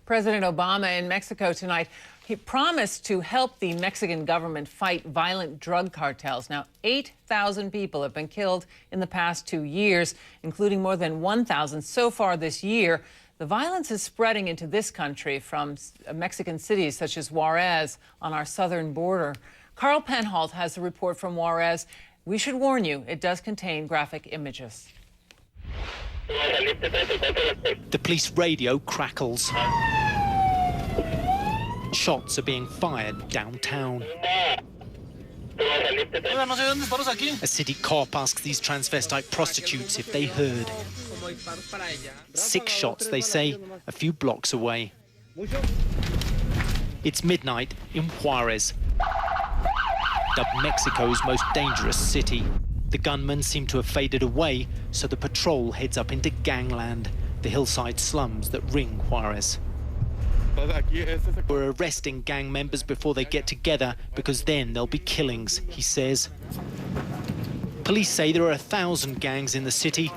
President Obama in Mexico tonight. He promised to help the Mexican government fight violent drug cartels. Now, 8,000 people have been killed in the past 2 years, including more than 1,000 so far this year. The violence is spreading into this country from Mexican cities such as Juarez on our southern border. Carl Penholt has a report from Juarez. We should warn you, it does contain graphic images. The police radio crackles. Shots are being fired downtown. A city cop asks these transvestite prostitutes if they heard. 6 shots, they say, a few blocks away. It's midnight in Juarez, dubbed Mexico's most dangerous city. The gunmen seem to have faded away, so the patrol heads up into gangland, the hillside slums that ring Juarez. We're arresting gang members before they get together, because then there'll be killings, he says. Police say there are 1,000 gangs in the city.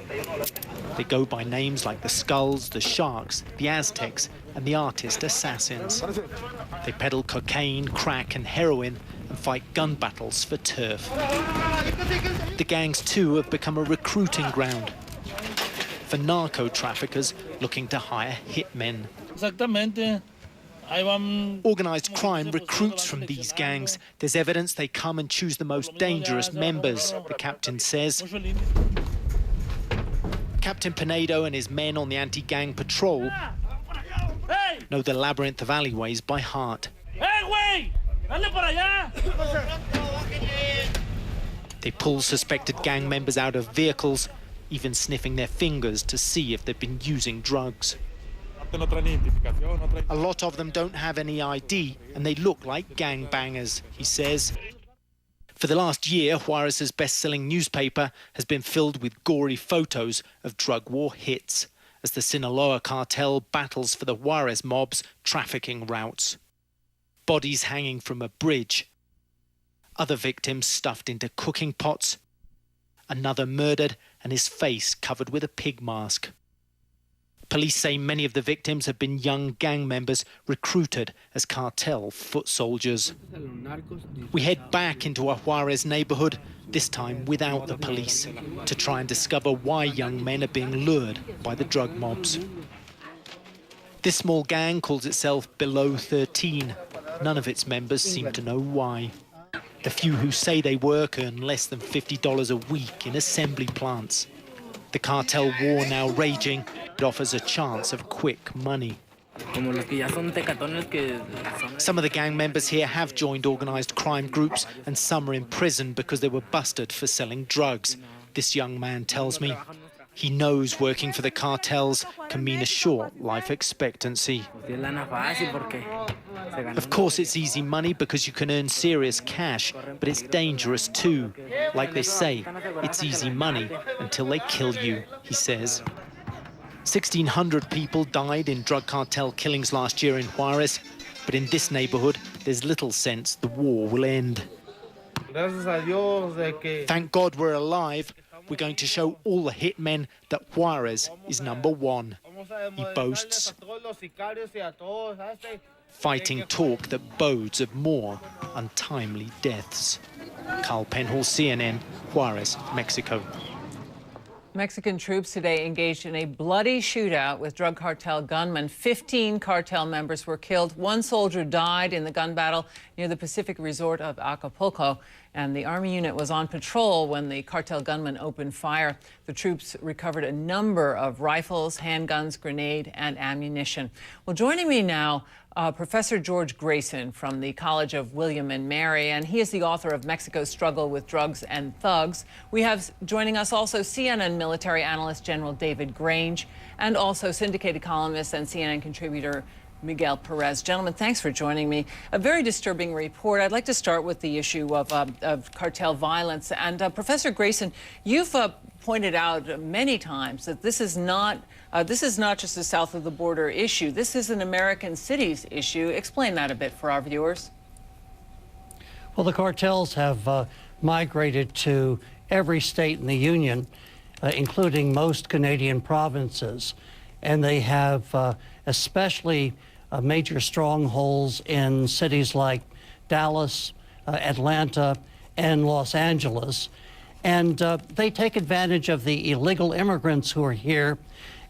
They go by names like the Skulls, the Sharks, the Aztecs, and the Artist Assassins. They peddle cocaine, crack, and heroin, and fight gun battles for turf. The gangs, too, have become a recruiting ground for narco-traffickers looking to hire hitmen. Organised crime recruits from these gangs. There's evidence they come and choose the most dangerous members, the captain says. Captain Pinedo and his men on the anti-gang patrol know the labyrinth of alleyways by heart. They pull suspected gang members out of vehicles, even sniffing their fingers to see if they've been using drugs. A lot of them don't have any ID, and they look like gangbangers, he says. For the last year, Juarez's best-selling newspaper has been filled with gory photos of drug war hits, as the Sinaloa cartel battles for the Juarez mob's trafficking routes. Bodies hanging from a bridge, other victims stuffed into cooking pots, another murdered and his face covered with a pig mask. Police say many of the victims have been young gang members recruited as cartel foot soldiers. We head back into a Juarez neighborhood, this time without the police, to try and discover why young men are being lured by the drug mobs. This small gang calls itself Below 13. None of its members seem to know why. The few who say they work earn less than $50 a week in assembly plants. The cartel war now raging, it offers a chance of quick money. Some of the gang members here have joined organised crime groups, and some are in prison because they were busted for selling drugs. This young man tells me he knows working for the cartels can mean a short life expectancy. Of course, it's easy money because you can earn serious cash, but it's dangerous too. Like they say, it's easy money until they kill you, he says. 1,600 people died in drug cartel killings last year in Juarez, but in this neighborhood, there's little sense the war will end. Thank God we're alive. We're going to show all the hitmen that Juarez is #1, he boasts. Fighting talk that bodes of more untimely deaths. Carl Penholt, CNN, Juarez, Mexico. Mexican troops today engaged in a bloody shootout with drug cartel gunmen. 15 cartel members were killed. 1 soldier died in the gun battle near the Pacific resort of Acapulco. And the Army unit was on patrol when the cartel gunmen opened fire. The troops recovered a number of rifles, handguns, grenade, and ammunition. Well, joining me now, Professor George Grayson from the College of William and Mary, and he is the author of Mexico's Struggle with Drugs and Thugs. We have joining us also CNN military analyst General David Grange, and also syndicated columnist and CNN contributor Miguel Perez. Gentlemen, thanks for joining me. A very disturbing report. I'd like to start with the issue of cartel violence. And Professor Grayson, you've pointed out many times that this is not just a south of the border issue. This is an American cities issue. Explain that a bit for our viewers. Well, the cartels have migrated to every state in the Union, including most Canadian provinces. And they have especially major strongholds in cities like Dallas, Atlanta, and Los Angeles. And they take advantage of the illegal immigrants who are here,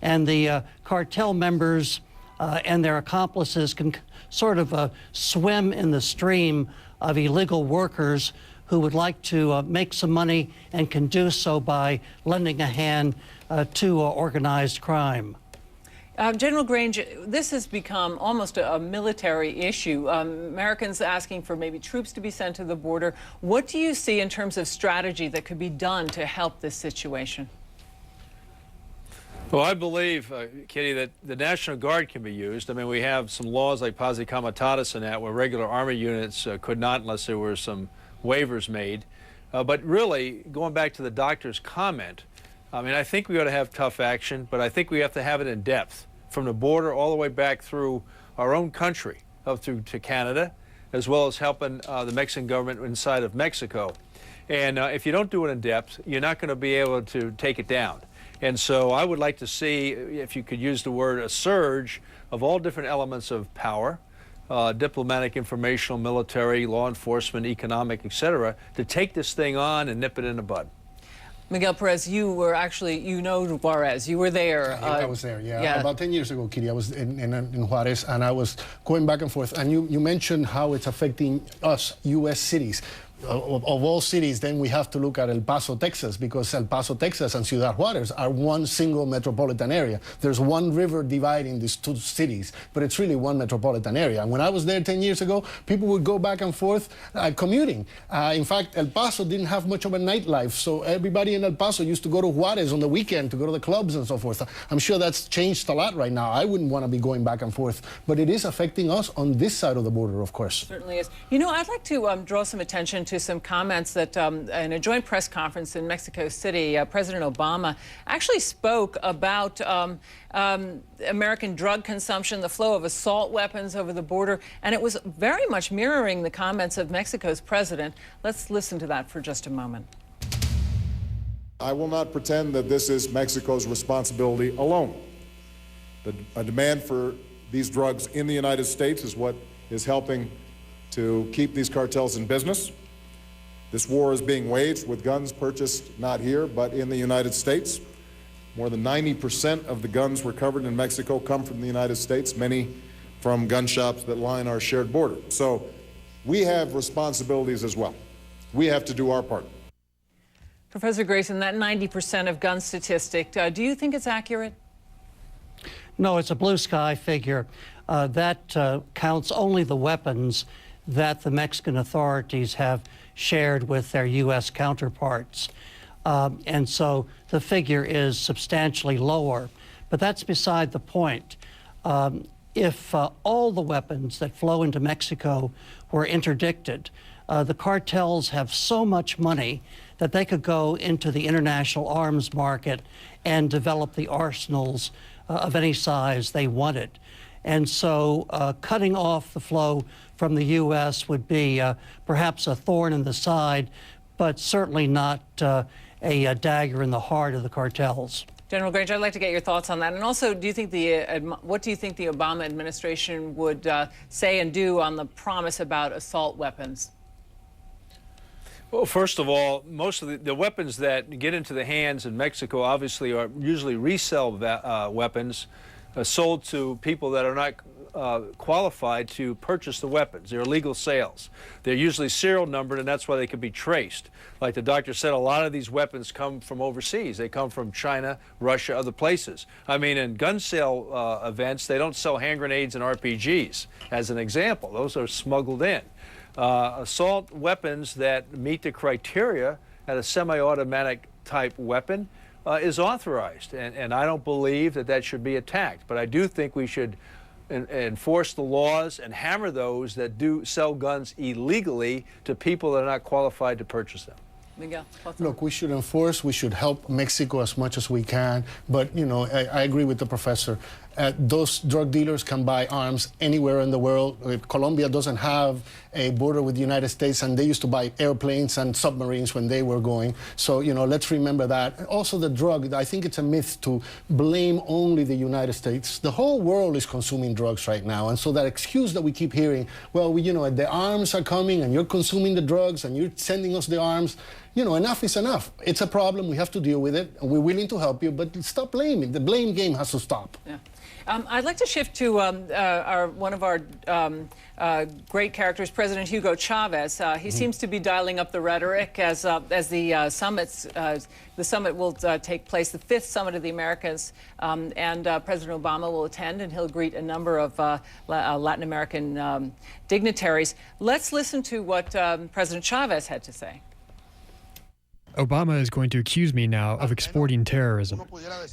and the cartel members and their accomplices can sort of swim in the stream of illegal workers who would like to make some money and can do so by lending a hand to organized crime. General Grange, this has become almost a military issue. Americans asking for maybe troops to be sent to the border. What do you see in terms of strategy that could be done to help this situation? Well, I believe, Kitty, that the National Guard can be used. I mean, we have some laws like Pasi Comitatus and that where regular Army units could not unless there were some waivers made. But really, going back to the doctor's comment, I mean, I think we ought to have tough action, but I think we have to have it in depth, from the border all the way back through our own country, up through to Canada, as well as helping the Mexican government inside of Mexico. And if you don't do it in depth, you're not going to be able to take it down. And so I would like to see, if you could use the word, a surge of all different elements of power, diplomatic, informational, military, law enforcement, economic, etc., to take this thing on and nip it in the bud. Miguel Perez, you were actually, you know Juarez. You were there. I was there, yeah. About 10 years ago, Kitty, I was in Juarez, and I was going back and forth. And you mentioned how it's affecting us, U.S. cities. Of all cities, then we have to look at El Paso, Texas, because El Paso, Texas and Ciudad Juarez are one single metropolitan area. There's one river dividing these two cities, but it's really one metropolitan area. And when I was there 10 years ago, people would go back and forth commuting. In fact, El Paso didn't have much of a nightlife, so everybody in El Paso used to go to Juarez on the weekend to go to the clubs and so forth. I'm sure that's changed a lot right now. I wouldn't want to be going back and forth, but it is affecting us on this side of the border, of course. It certainly is. You know, I'd like to draw some attention to some comments that in a joint press conference in Mexico City, President Obama actually spoke about American drug consumption, the flow of assault weapons over the border, and it was very much mirroring the comments of Mexico's president. Let's listen to that for just a moment. I will not pretend that this is Mexico's responsibility alone. A demand for these drugs in the United States is what is helping to keep these cartels in business. This war is being waged with guns purchased not here, but in the United States. More than 90% of the guns recovered in Mexico come from the United States, many from gun shops that line our shared border. So we have responsibilities as well. We have to do our part. Professor Grayson, that 90% of gun statistic, do you think it's accurate? No, it's a blue sky figure. That counts only the weapons that the Mexican authorities have shared with their U.S. counterparts. And so the figure is substantially lower. But that's beside the point. If all the weapons that flow into Mexico were interdicted, the cartels have so much money that they could go into the international arms market and develop the arsenals of any size they wanted. And so cutting off the flow from the U.S. would be perhaps a thorn in the side, but certainly not a dagger in the heart of the cartels. General Grange, I'd like to get your thoughts on that. And also, do you think what do you think the Obama administration would say and do on the promise about assault weapons? Well, first of all, most of the weapons that get into the hands in Mexico obviously are usually resale weapons sold to people that are not qualified to purchase the weapons. They're illegal sales. They're usually serial numbered, and that's why they can be traced. Like the doctor said, a lot of these weapons come from overseas. They come from China, Russia, other places. I mean, in gun sale events, they don't sell hand grenades and RPGs, as an example. Those are smuggled in. Assault weapons that meet the criteria at a semi-automatic type weapon is authorized, and I don't believe that that should be attacked. But I do think we should enforce the laws and hammer those that do sell guns illegally to people that are not qualified to purchase them. Miguel, look, we should enforce, we should help Mexico as much as we can, but, you know, I agree with the professor. those drug dealers can buy arms anywhere in the world. Colombia doesn't have a border with the United States, and they used to buy airplanes and submarines when they were going. So, let's remember that. Also, the drug, I think it's a myth to blame only the United States. The whole world is consuming drugs right now, and so that excuse that we keep hearing, well, the arms are coming, and you're consuming the drugs, and you're sending us the arms. Enough is enough. It's a problem. We have to deal with it. And we're willing to help you, but stop blaming. The blame game has to stop. Yeah. I'd like to shift to one of our great characters, President Hugo Chavez. He seems to be dialing up the rhetoric as the summit will take place, the 5th Summit of the Americas, and President Obama will attend, and he'll greet a number of Latin American dignitaries. Let's listen to what President Chavez had to say. Obama is going to accuse me now of exporting terrorism.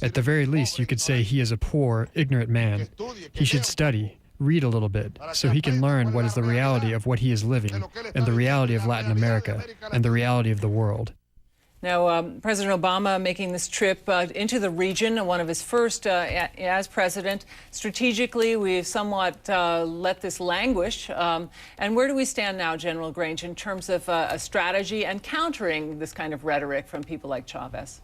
At the very least, you could say he is a poor, ignorant man. He should study, read a little bit, so he can learn what is the reality of what he is living, and the reality of Latin America, and the reality of the world. Now, President Obama making this trip into the region, one of his first as president. Strategically, we've somewhat let this languish. And where do we stand now, General Grange, in terms of a strategy and countering this kind of rhetoric from people like Chavez?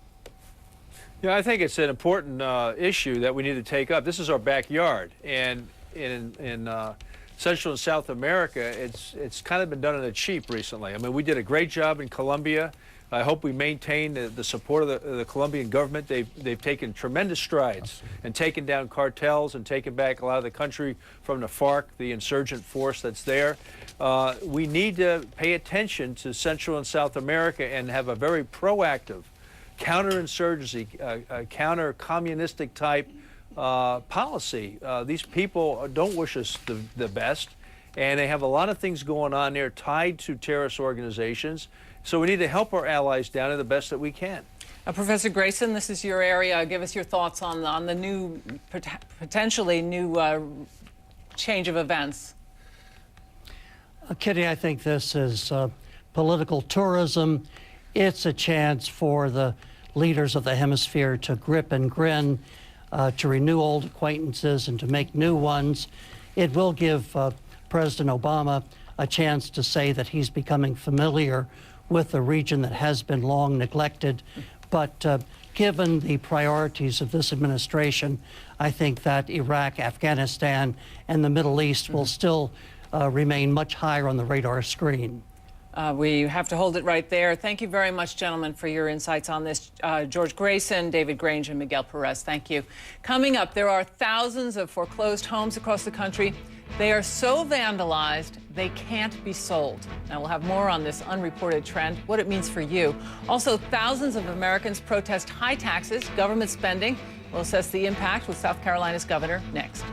Yeah, I think it's an important issue that we need to take up. This is our backyard, and in Central and South America, it's kind of been done on the cheap recently. I mean, we did a great job in Colombia. I hope we maintain the support of the Colombian government. They've taken tremendous strides and taken down cartels and taken back a lot of the country from the FARC, the insurgent force that's there. We need to pay attention to Central and South America and have a very proactive counterinsurgency, counter-communistic type policy. These people don't wish us the best, and they have a lot of things going on there tied to terrorist organizations. So we need to help our allies down to the best that we can. Professor Grayson, this is your area. Give us your thoughts on the new, potentially new change of events. Kitty, I think this is political tourism. It's a chance for the leaders of the hemisphere to grip and grin, to renew old acquaintances and to make new ones. It will give President Obama a chance to say that he's becoming familiar with a region that has been long neglected. But given the priorities of this administration, I think that Iraq, Afghanistan, and the Middle East will still remain much higher on the radar screen. We have to hold it right there. Thank you very much, gentlemen, for your insights on this. George Grayson, David Grange, and Miguel Perez, thank you. Coming up, there are thousands of foreclosed homes across the country. They are so vandalized, they can't be sold. Now, we'll have more on this unreported trend, what it means for you. Also, thousands of Americans protest high taxes, government spending. We'll assess the impact with South Carolina's governor next.